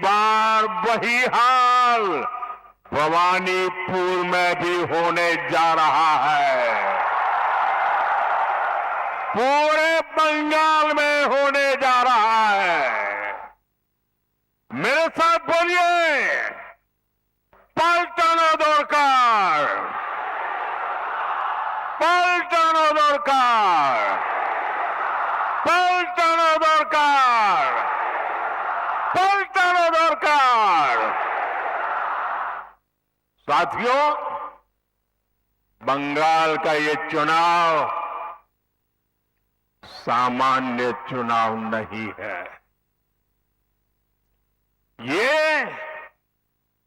बार वही हाल भवानीपुर में भी होने जा रहा है, पूरे बंगाल में होने जा रहा है। मेरे साथ बोलिए, पलटानो दरकार, पलटानो दरकार, पलटानो दरकार, पलटानो दरकार। साथियों, बंगाल का ये चुनाव सामान्य चुनाव नहीं है। ये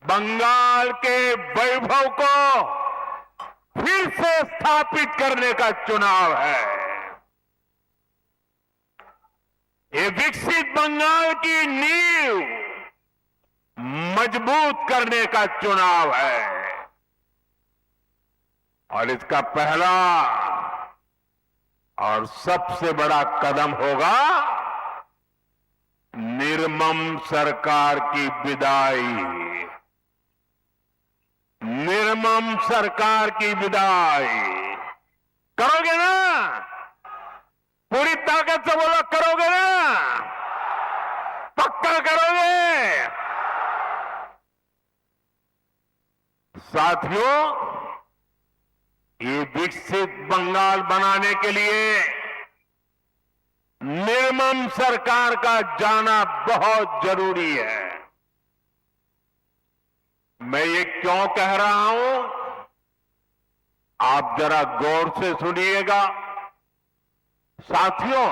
बंगाल के वैभव को फिर से स्थापित करने का चुनाव है। ये विकसित बंगाल की नींव मजबूत करने का चुनाव है और इसका पहला और सबसे बड़ा कदम होगा निर्मम सरकार की विदाई, निर्मम सरकार की विदाई। करोगे ना? पूरी ताकत से बोलो, करोगे ना? पक्का करोगे? साथियों, ये विकसित बंगाल बनाने के लिए निर्मम सरकार का जाना बहुत जरूरी है। मैं ये क्यों कह रहा हूं, आप जरा गौर से सुनिएगा। साथियों,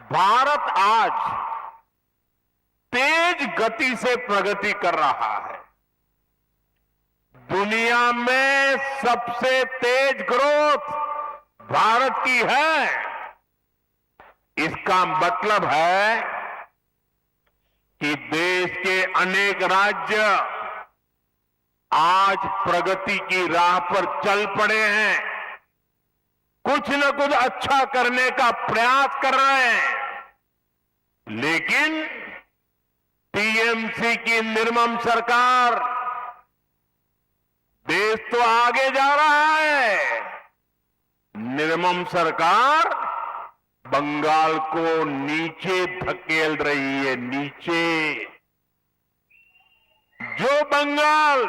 भारत आज तेज गति से प्रगति कर रहा है। दुनिया में सबसे तेज ग्रोथ भारत की है। इसका मतलब है कि देश के अनेक राज्य आज प्रगति की राह पर चल पड़े हैं, कुछ न कुछ अच्छा करने का प्रयास कर रहे हैं। लेकिन टीएमसी की निर्मम सरकार, देश तो आगे जा रहा है, निर्मम सरकार बंगाल को नीचे धकेल रही है, नीचे। जो बंगाल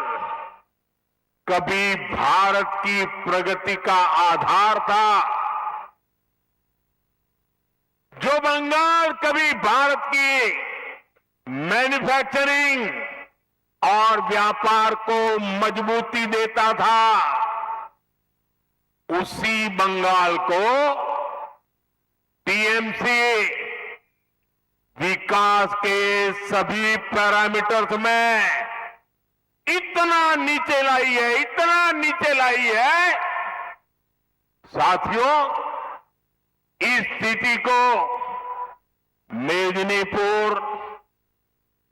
कभी भारत की प्रगति का आधार था, जो बंगाल कभी भारत की मैन्युफैक्चरिंग और व्यापार को मजबूती देता था, उसी बंगाल को टीएमसी विकास के सभी पैरामीटर्स में इतना नीचे लाई है, इतना नीचे लाई है। साथियों, इस स्थिति को मेदिनीपुर,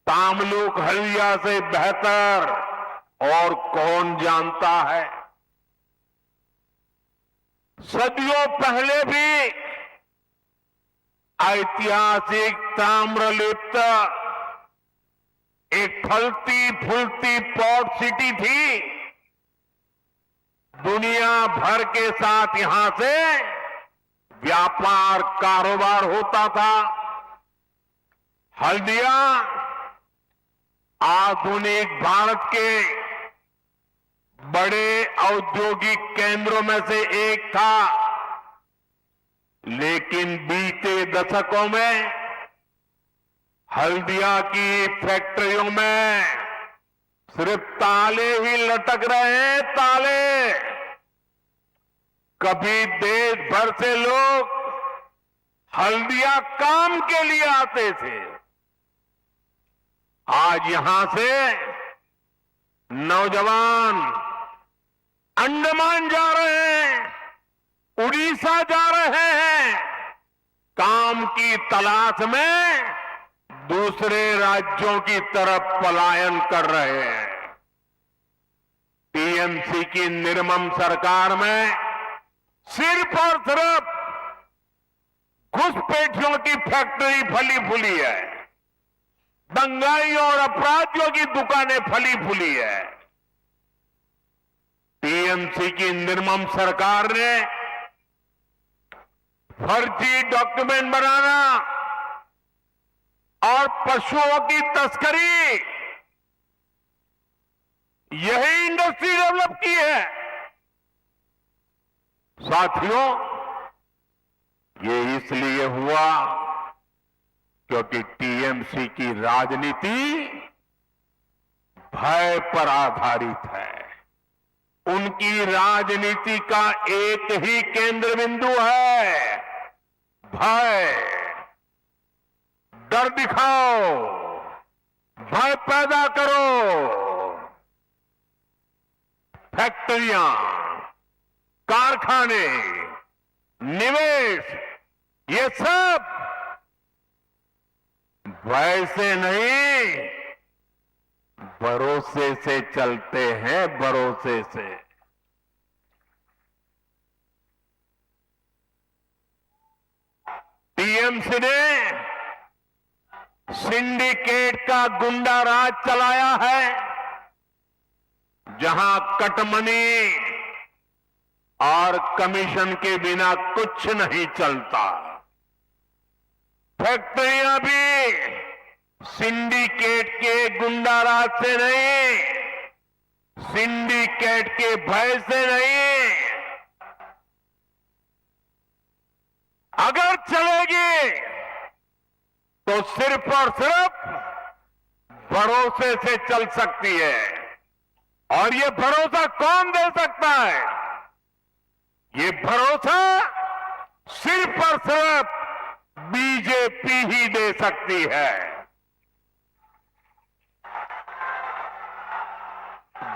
तामलुक, हल्दिया से बेहतर और कौन जानता है। सदियों पहले भी ऐतिहासिक ताम्रलिप्त एक फलती फूलती पोर्ट सिटी थी। दुनिया भर के साथ यहां से व्यापार कारोबार होता था। हल्दिया आधुनिक भारत के बड़े औद्योगिक केंद्रों में से एक था, लेकिन बीते दशकों में हल्दिया की फैक्ट्रियों में सिर्फ ताले ही लटक रहे हैं, ताले। कभी देश भर से लोग हल्दिया काम के लिए आते थे, आज यहां से नौजवान अंडमान जा रहे हैं, उड़ीसा जा रहे हैं, काम की तलाश में दूसरे राज्यों की तरफ पलायन कर रहे हैं। टीएमसी की निर्मम सरकार में सिर्फ और सिर्फ घुसपैठियों की फैक्ट्री फली फूली है। दंगाइयों और अपराधियों की दुकानें फली फूली है। टीएमसी की निर्मम सरकार ने फर्जी डॉक्यूमेंट बनाना और पशुओं की तस्करी, यही इंडस्ट्री डेवलप की है। साथियों, ये इसलिए हुआ क्योंकि टीएमसी की राजनीति भय पर आधारित है। उनकी राजनीति का एक ही केंद्र बिंदु है, भय। डर दिखाओ, भय पैदा करो। फैक्ट्रियां, कारखाने, निवेश, ये सब वैसे नहीं, भरोसे से चलते हैं, भरोसे से। टीएमसी ने सिंडिकेट का गुंडा राज चलाया है, जहां कटमनी और कमीशन के बिना कुछ नहीं चलता। फैक्ट्रियां भी सिंडिकेट के गुंडा राज से नहीं, सिंडिकेट के भय से नहीं। अगर चलेगी तो सिर्फ और सिर्फ भरोसे से चल सकती है। और ये भरोसा कौन दे सकता है? ये भरोसा सिर्फ और सिर्फ बीजेपी ही दे सकती है।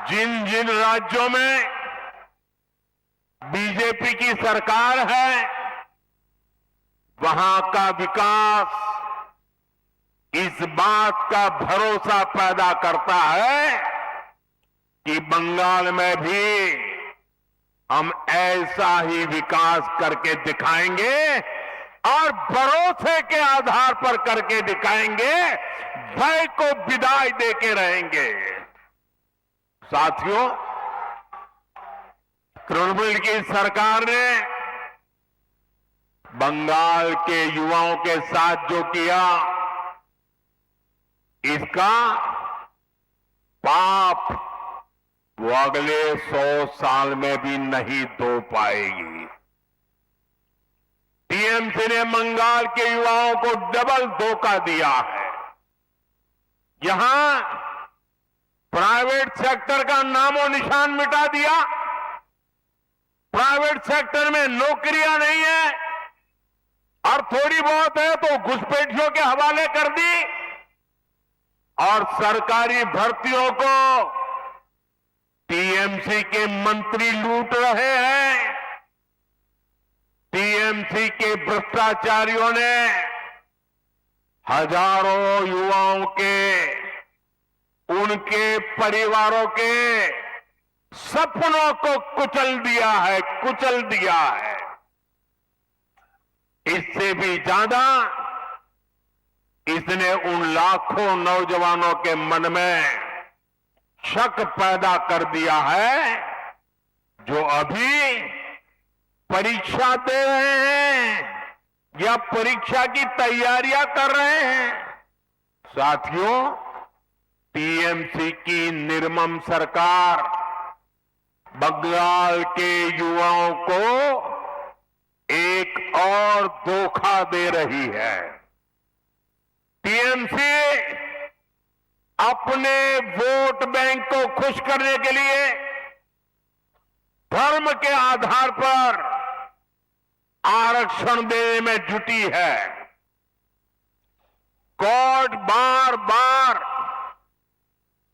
जिन जिन राज्यों में बीजेपी की सरकार है, वहां का विकास इस बात का भरोसा पैदा करता है कि बंगाल में भी हम ऐसा ही विकास करके दिखाएंगे, और भरोसे के आधार पर करके दिखाएंगे, भय को विदाई देके रहेंगे। साथियों, तृणमूल की सरकार ने बंगाल के युवाओं के साथ जो किया, इसका पाप वो अगले 100 साल में भी नहीं धो पाएगी। टीएमसी ने बंगाल के युवाओं को डबल धोखा दिया है। यहां प्राइवेट सेक्टर का नामो निशान मिटा दिया। प्राइवेट सेक्टर में नौकरियां नहीं है, और थोड़ी बहुत है तो घुसपैठियों के हवाले कर दी। और सरकारी भर्तियों को टीएमसी के मंत्री लूट रहे हैं। टीएमसी के भ्रष्टाचारियों ने हजारों युवाओं के, उनके परिवारों के सपनों को कुचल दिया है, कुचल दिया है। इससे भी ज्यादा इसने उन लाखों नौजवानों के मन में शक पैदा कर दिया है, जो अभी परीक्षा दे रहे हैं या परीक्षा की तैयारियां कर रहे हैं। साथियों, टीएमसी की निर्मम सरकार बंगाल के युवाओं को एक और धोखा दे रही है। टीएमसी अपने वोट बैंक को खुश करने के लिए धर्म के आधार पर आरक्षण देने में जुटी है। कोर्ट बार बार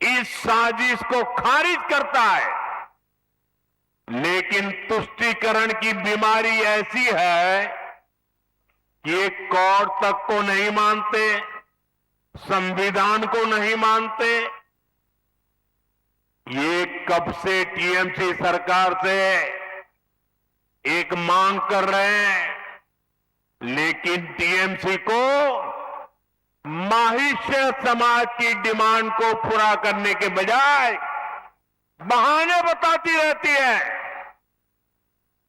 इस साजिश को खारिज करता है, लेकिन तुष्टीकरण की बीमारी ऐसी है कि ये कोर्ट तक को नहीं मानते, संविधान को नहीं मानते। ये कब से टीएमसी सरकार से एक मांग कर रहे हैं, लेकिन टीएमसी को माहिष्य समाज की डिमांड को पूरा करने के बजाय बहाने बताती रहती है,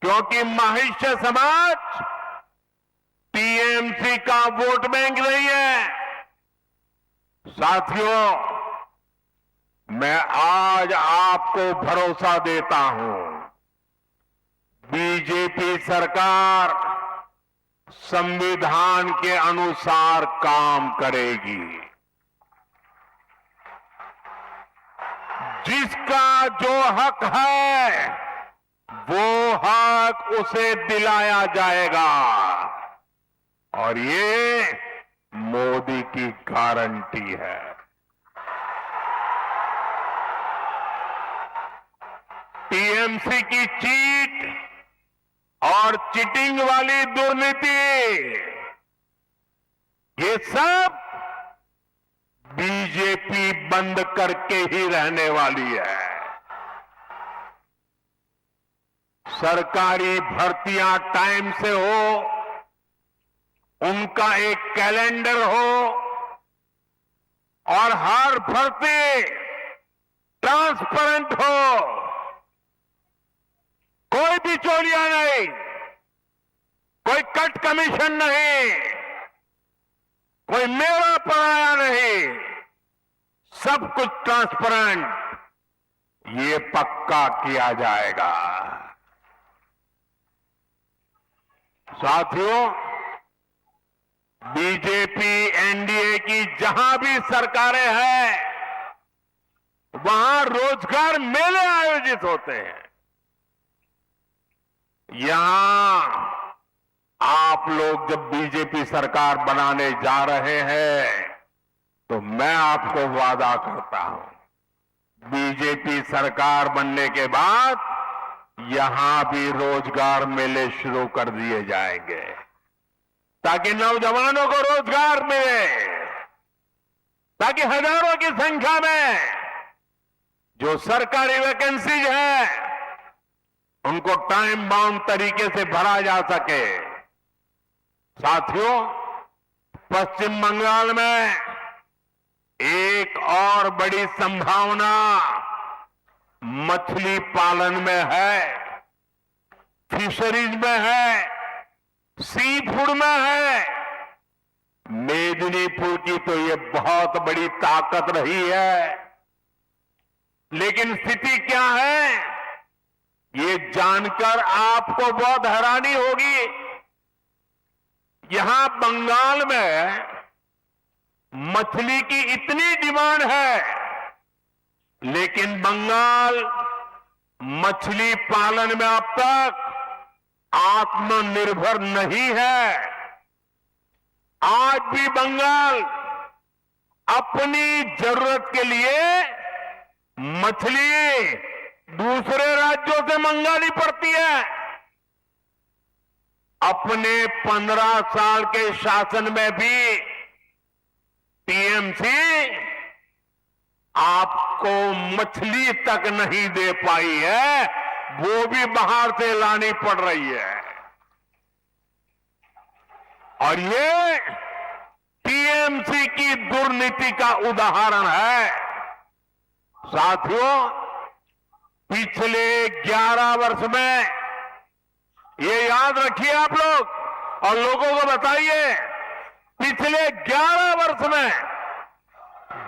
क्योंकि माहिष्य समाज टीएमसी का वोट बैंक नहीं है। साथियों, मैं आज आपको भरोसा देता हूं, बीजेपी सरकार संविधान के अनुसार काम करेगी। जिसका जो हक है वो हक उसे दिलाया जाएगा, और ये मोदी की गारंटी है। टीएमसी की चीट और चीटिंग वाली दुर्नीति, ये सब बीजेपी बंद करके ही रहने वाली है। सरकारी भर्तियां टाइम से हो, उनका एक कैलेंडर हो, और हर भर्ती ट्रांसपेरेंट हो, कोई बिचौलिया नहीं, कोई कट कमीशन नहीं, कोई मेरा पराया नहीं, सब कुछ ट्रांसपेरेंट, ये पक्का किया जाएगा। साथियों, बीजेपी एनडीए की जहां भी सरकारें हैं, वहां रोजगार मेले आयोजित होते हैं। यहां आप लोग जब बीजेपी सरकार बनाने जा रहे हैं, तो मैं आपको वादा करता हूं, बीजेपी सरकार बनने के बाद यहां भी रोजगार मेले शुरू कर दिए जाएंगे, ताकि नौजवानों को रोजगार मिले, ताकि हजारों की संख्या में जो सरकारी वैकेंसीज हैं उनको टाइम बाउंड तरीके से भरा जा सके। साथियों, पश्चिम बंगाल में एक और बड़ी संभावना मछली पालन में है, फिशरीज में है, सी फूड में है। मेदिनीपुर की तो ये बहुत बड़ी ताकत रही है, लेकिन स्थिति क्या है ये जानकर आपको बहुत हैरानी होगी। यहां बंगाल में मछली की इतनी डिमांड है, लेकिन बंगाल मछली पालन में अब तक आत्मनिर्भर नहीं है। आज भी बंगाल अपनी जरूरत के लिए मछली दूसरे राज्यों से मंगानी पड़ती है। अपने 15 साल के शासन में भी टीएमसी आपको मछली तक नहीं दे पाई है, वो भी बाहर से लानी पड़ रही है। और ये टीएमसी की दुर्नीति का उदाहरण है। साथियों, पिछले 11 वर्ष में, ये याद रखिए आप लोग और लोगों को बताइए, पिछले 11 वर्ष में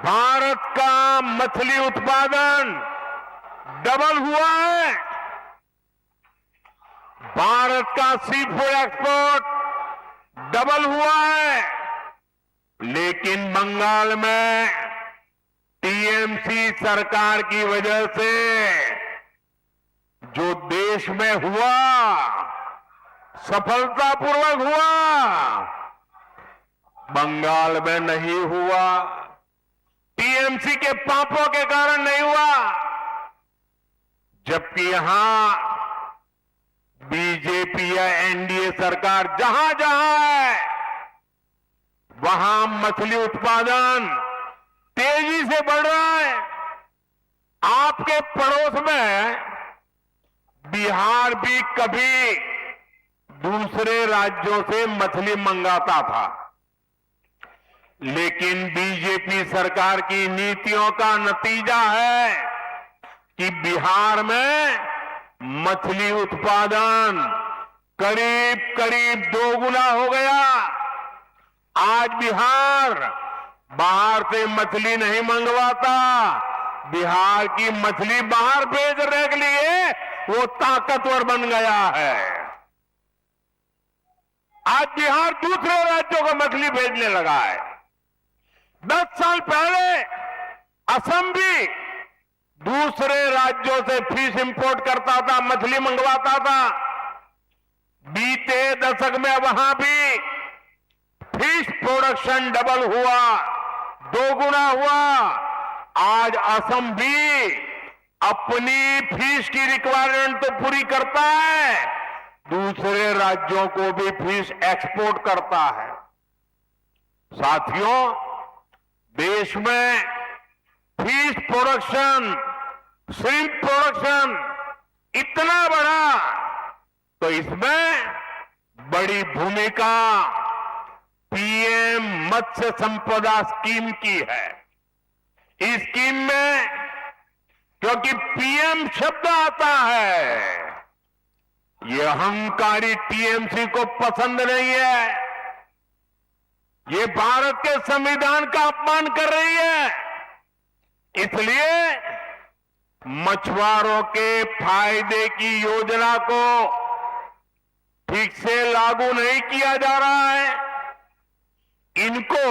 भारत का मछली उत्पादन डबल हुआ है। भारत का सी फूड एक्सपोर्ट डबल हुआ है, लेकिन बंगाल में टीएमसी सरकार की वजह से जो देश में हुआ, सफलतापूर्वक हुआ, बंगाल में नहीं हुआ। टीएमसी के पापों के कारण नहीं हुआ। जबकि यहां बीजेपी या एनडीए सरकार जहां जहां है, वहां मछली उत्पादन तेजी से बढ़ रहा है। आपके पड़ोस में बिहार भी कभी दूसरे राज्यों से मछली मंगाता था, लेकिन बीजेपी सरकार की नीतियों का नतीजा है कि बिहार में मछली उत्पादन करीब करीब 2 गुना हो गया। आज बिहार बाहर से मछली नहीं मंगवाता, बिहार की मछली बाहर भेजने के लिए वो ताकतवर बन गया है। आज बिहार दूसरे राज्यों को मछली भेजने लगा है। 10 साल पहले असम भी दूसरे राज्यों से फिश इंपोर्ट करता था, मछली मंगवाता था। बीते दशक में वहां भी फिश प्रोडक्शन डबल हुआ, 2 गुना हुआ। आज असम भी अपनी फिश की रिक्वायरमेंट तो पूरी करता है, दूसरे राज्यों को भी फिश एक्सपोर्ट करता है। साथियों, देश में फिश प्रोडक्शन, श्रिम्प प्रोडक्शन इतना बढ़ा तो इसमें बड़ी भूमिका पीएम मत्स्य संपदा स्कीम की है। इस स्कीम में क्योंकि पीएम शब्द आता है, ये अहंकारी टीएमसी को पसंद नहीं है। ये भारत के संविधान का अपमान कर रही है। इसलिए मछुआरों के फायदे की योजना को ठीक से लागू नहीं किया जा रहा है। इनको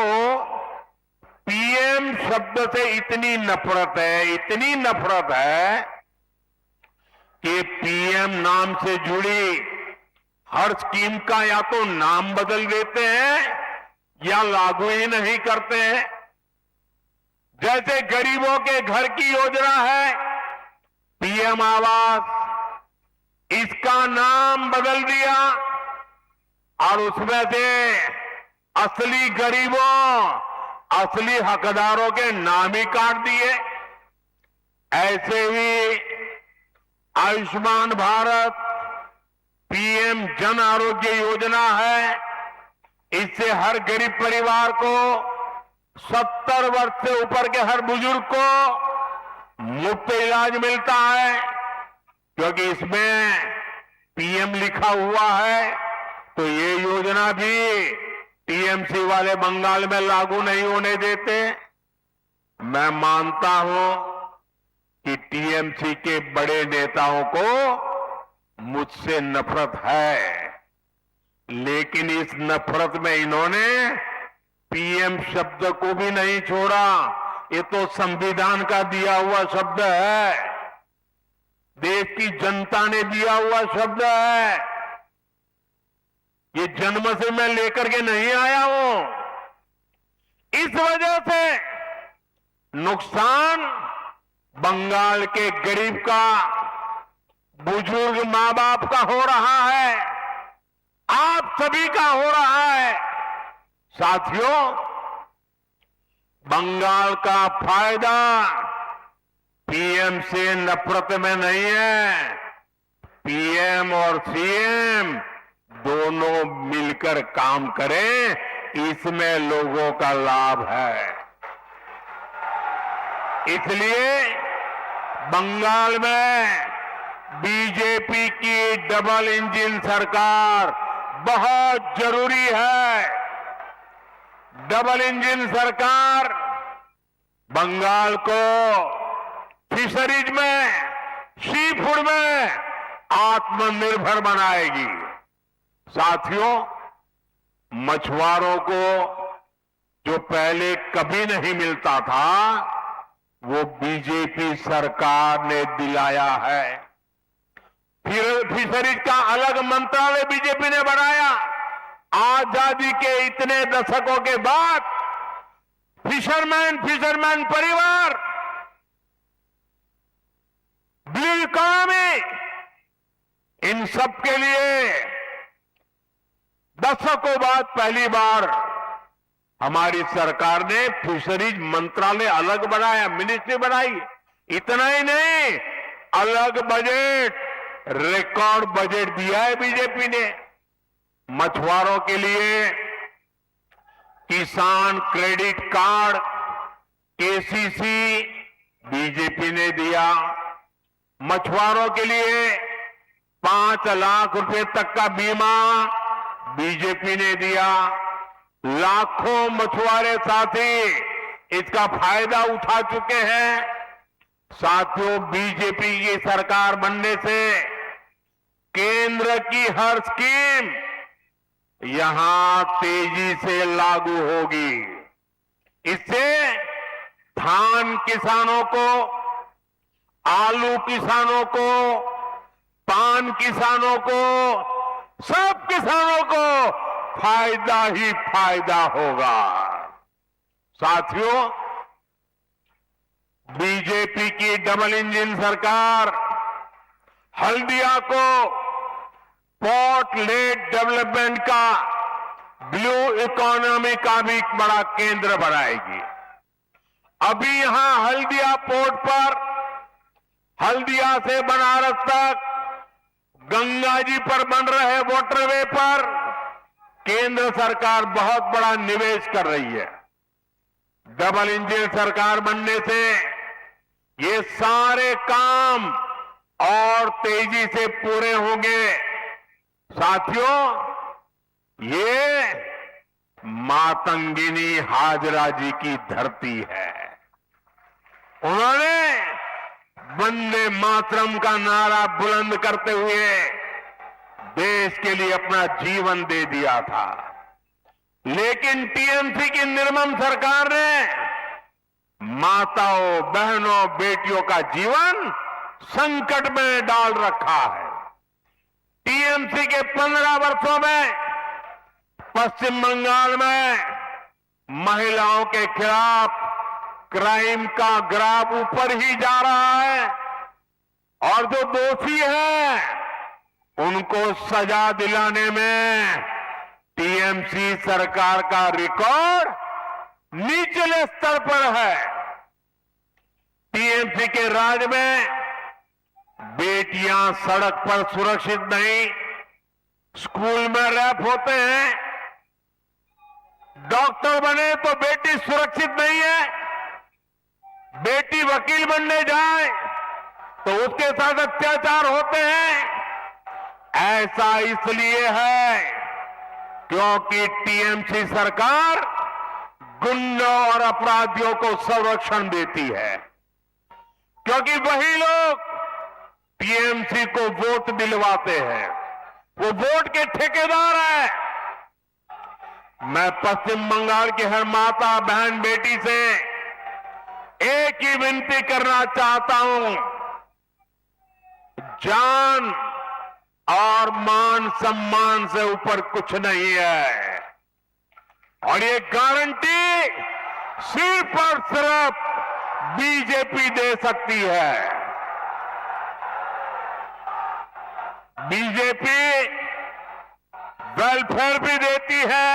पीएम शब्द से इतनी नफरत है, इतनी नफरत है कि पीएम नाम से जुड़ी हर स्कीम का या तो नाम बदल देते हैं या लागू ही नहीं करते हैं। जैसे गरीबों के घर की योजना है पीएम आवास, इसका नाम बदल दिया और उसमें से असली गरीबों, असली हकदारों के नाम ही काट दिए। ऐसे ही आयुष्मान भारत, पीएम जन आरोग्य योजना है। इससे हर गरीब परिवार को, 70 वर्ष से ऊपर के हर बुजुर्ग को मुफ्त इलाज मिलता है। क्योंकि इसमें पीएम लिखा हुआ है तो ये योजना भी टीएमसी वाले बंगाल में लागू नहीं होने देते। मैं मानता हूं कि टीएमसी के बड़े नेताओं को मुझसे नफरत है, लेकिन इस नफरत में इन्होंने पीएम शब्द को भी नहीं छोड़ा। ये तो संविधान का दिया हुआ शब्द है, देश की जनता ने दिया हुआ शब्द है। ये जन्म से मैं लेकर के नहीं आया हूं। इस वजह से नुकसान बंगाल के गरीब का, बुजुर्ग मां बाप का हो रहा है, आप सभी का हो रहा है। साथियों, बंगाल का फायदा पीएम से नफरत में नहीं है। पीएम और सीएम दोनों मिलकर काम करें, इसमें लोगों का लाभ है। इसलिए बंगाल में बीजेपी की डबल इंजन सरकार बहुत जरूरी है। डबल इंजन सरकार बंगाल को फिशरीज में, सी फूड में आत्मनिर्भर बनाएगी। साथियों, मछुआरों को जो पहले कभी नहीं मिलता था वो बीजेपी सरकार ने दिलाया है। फिर फिशरीज का अलग मंत्रालय बीजेपी ने बनाया। आजादी के इतने दशकों के बाद फिशरमैन परिवार, ब्लू इकोनॉमी, इन सब के लिए दशकों बाद पहली बार हमारी सरकार ने फिशरीज मंत्रालय अलग बनाया, मिनिस्ट्री बनाई। इतना ही नहीं, अलग बजट, रिकॉर्ड बजट दिया है बीजेपी ने। मछुआरों के लिए किसान क्रेडिट कार्ड केसीसी बीजेपी ने दिया। मछुआरों के लिए 5 लाख रुपए तक का बीमा बीजेपी ने दिया। लाखों मछुआरे साथी इसका फायदा उठा चुके हैं। साथियों, बीजेपी की सरकार बनने से केंद्र की हर स्कीम यहां तेजी से लागू होगी। इससे धान किसानों को, आलू किसानों को, पान किसानों को, सब किसानों को फायदा ही फायदा होगा। साथियों, बीजेपी की डबल इंजन सरकार हल्दिया को पोर्ट लेड डेवलपमेंट का ब्लू इकोनॉमी का भी बड़ा केंद्र बनाएगी। अभी यहां हल्दिया पोर्ट पर, हल्दिया से बनारस तक, गंगा जी पर बन रहे वाटरवे पर केंद्र सरकार बहुत बड़ा निवेश कर रही है। डबल इंजन सरकार बनने से ये सारे काम और तेजी से पूरे होंगे। साथियों, ये मातंगिनी हाजरा जी की धरती है। उन्होंने वंदे मातरम का नारा बुलंद करते हुए देश के लिए अपना जीवन दे दिया था। लेकिन टीएमसी की निर्मम सरकार ने माताओं, बहनों, बेटियों का जीवन संकट में डाल रखा है। टीएमसी के 15 वर्षों में पश्चिम बंगाल में महिलाओं के खिलाफ क्राइम का ग्राफ ऊपर ही जा रहा है और जो दोषी हैं उनको सजा दिलाने में टीएमसी सरकार का रिकॉर्ड निचले स्तर पर है। टीएमसी के राज में बेटियां सड़क पर सुरक्षित नहीं, स्कूल में रैप होते हैं, डॉक्टर बने तो बेटी सुरक्षित नहीं है, बेटी वकील बनने जाए तो उसके साथ अत्याचार होते हैं। ऐसा इसलिए है क्योंकि टीएमसी सरकार गुंडों और अपराधियों को संरक्षण देती है, क्योंकि वही लोग टीएमसी को वोट दिलवाते हैं, वो वोट के ठेकेदार हैं। मैं पश्चिम बंगाल की हर माता, बहन, बेटी से एक ही विनती करना चाहता हूं, जान और मान सम्मान से ऊपर कुछ नहीं है और ये गारंटी सिर्फ और सिर्फ बीजेपी दे सकती है। बीजेपी वेलफेयर भी देती है,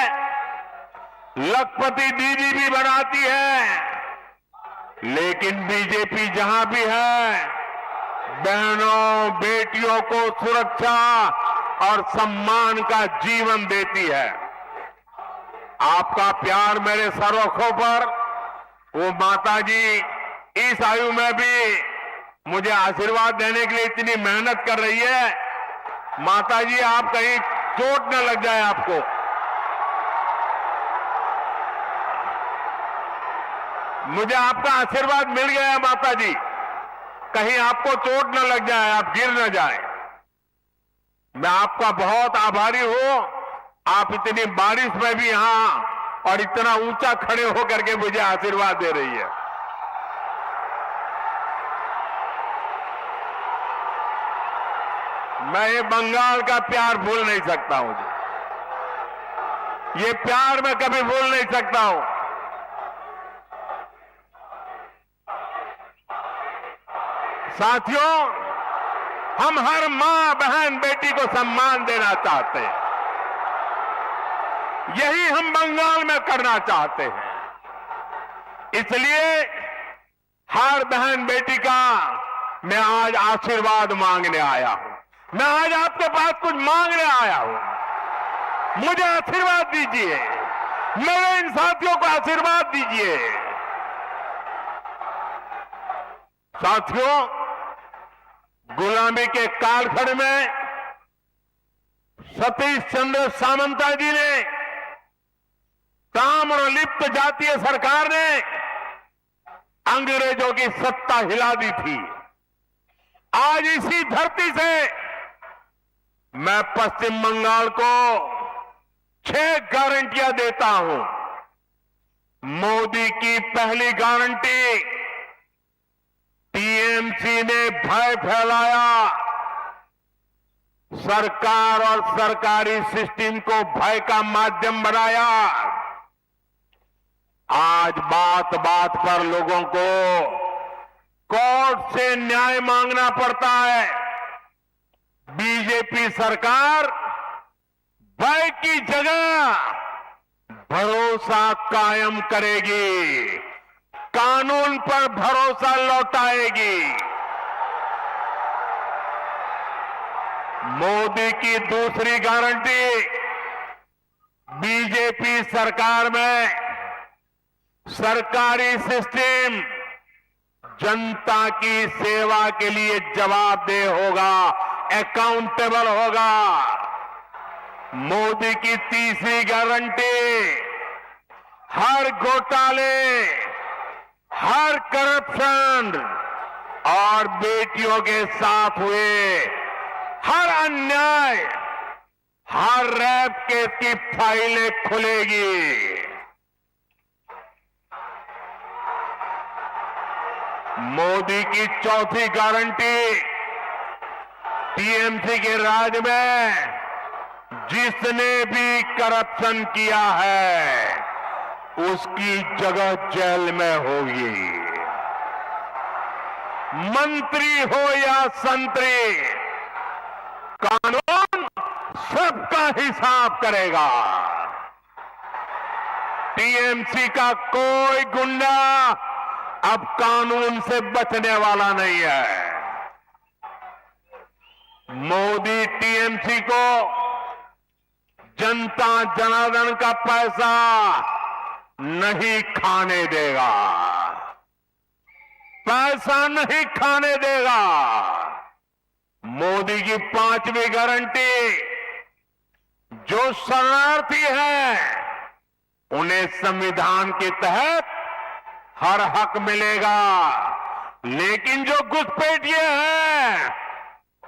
लखपति दीदी भी बनाती है, लेकिन बीजेपी जहां भी है बहनों, बेटियों को सुरक्षा और सम्मान का जीवन देती है। आपका प्यार मेरे सरोखों पर, वो माताजी इस आयु में भी मुझे आशीर्वाद देने के लिए इतनी मेहनत कर रही है। माताजी, आप कहीं चोट न लग जाए आपको। मुझे आपका आशीर्वाद मिल गया है माताजी, कहीं आपको चोट न लग जाए, आप गिर न जाए। मैं आपका बहुत आभारी हूं, आप इतनी बारिश में भी यहां और इतना ऊंचा खड़े होकर के मुझे आशीर्वाद दे रही है। मैं ये बंगाल का प्यार भूल नहीं सकता हूं, ये प्यार मैं कभी भूल नहीं सकता हूं। साथियों, हम हर मां, बहन, बेटी को सम्मान देना चाहते हैं, यही हम बंगाल में करना चाहते हैं। इसलिए हर बहन बेटी का मैं आज आशीर्वाद मांगने आया हूं। मैं आज आपके पास कुछ मांगने आया हूं, मुझे आशीर्वाद दीजिए, मेरे इन साथियों को आशीर्वाद दीजिए। साथियों, गुलामी के कालखंड में सतीश चंद्र सामंता जी ने, ताम्रलिप्त जातीय सरकार ने अंग्रेजों की सत्ता हिला दी थी। आज इसी धरती से मैं पश्चिम बंगाल को 6 गारंटियां देता हूं। मोदी की पहली गारंटी, टीएमसी ने भय फैलाया, सरकार और सरकारी सिस्टम को भय का माध्यम बनाया। आज बात बात पर लोगों को कोर्ट से न्याय मांगना पड़ता है। बीजेपी सरकार भय की जगह भरोसा कायम करेगी, कानून पर भरोसा लौटाएगी। मोदी की दूसरी गारंटी, बीजेपी सरकार में सरकारी सिस्टम जनता की सेवा के लिए जवाबदेह होगा, अकाउंटेबल होगा। मोदी की तीसरी गारंटी, हर घोटाले, हर करप्शन और बेटियों के साथ हुए हर अन्याय, हर रेप केस की फाइलें खुलेगी। मोदी की चौथी गारंटी, टीएमसी के राज में जिसने भी करप्शन किया है उसकी जगह जेल में होगी। मंत्री हो या संतरी, कानून सबका हिसाब करेगा। टीएमसी का कोई गुंडा अब कानून से बचने वाला नहीं है। मोदी टीएमसी को जनता जनार्दन का पैसा नहीं खाने देगा, पैसा नहीं खाने देगा। मोदी की पांचवी गारंटी, जो शरणार्थी हैं उन्हें संविधान के तहत हर हक मिलेगा, लेकिन जो घुसपैठिए हैं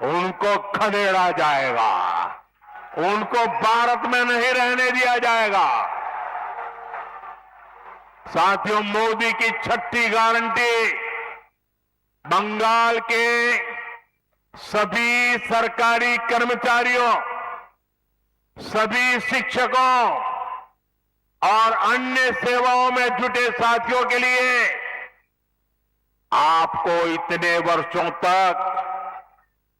उनको खदेड़ा जाएगा, उनको भारत में नहीं रहने दिया जाएगा। साथियों, मोदी की छठी गारंटी, बंगाल के सभी सरकारी कर्मचारियों, सभी शिक्षकों और अन्य सेवाओं में जुटे साथियों के लिए आपको इतने वर्षों तक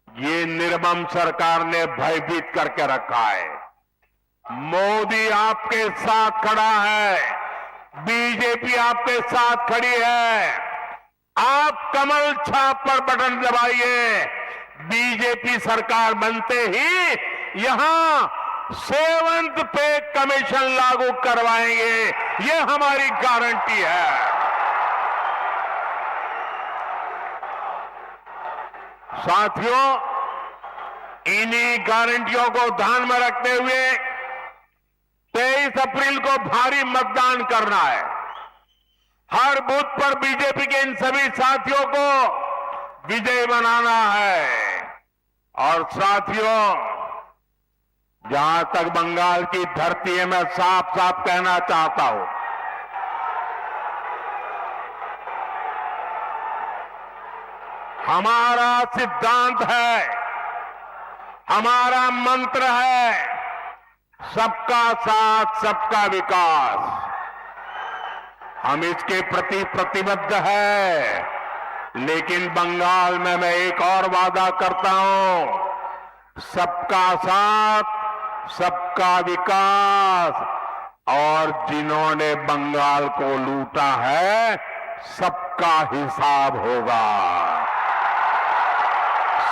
ये निर्मम सरकार ने भयभीत करके रखा है। मोदी आपके साथ खड़ा है, बीजेपी आपके साथ खड़ी है। आप कमल छाप पर बटन दबाइए, बीजेपी सरकार बनते ही यहां 7th पे कमीशन लागू करवाएंगे, ये हमारी गारंटी है। साथियों, इन्हीं गारंटियों को ध्यान में रखते हुए 23 अप्रैल को भारी मतदान करना है। हर बूथ पर बीजेपी के इन सभी साथियों को विजयी बनाना है। और साथियों, जहां तक बंगाल की धरती है, मैं साफ साफ कहना चाहता हूं, हमारा सिद्धांत है, हमारा मंत्र है, सबका साथ सबका विकास। हम इसके प्रति प्रतिबद्ध है, लेकिन बंगाल में मैं एक और वादा करता हूं, सबका साथ सबका विकास। और जिन्होंने बंगाल को लूटा है, सबका हिसाब होगा,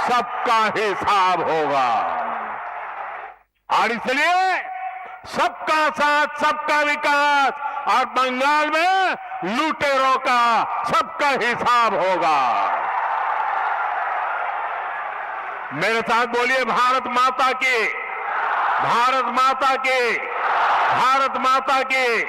सबका हिसाब होगा। और इसलिए सबका साथ सबका विकास और बंगाल में लुटेरों का सबका हिसाब होगा। मेरे साथ बोलिए भारत माता की, भारत माता की, भारत माता की।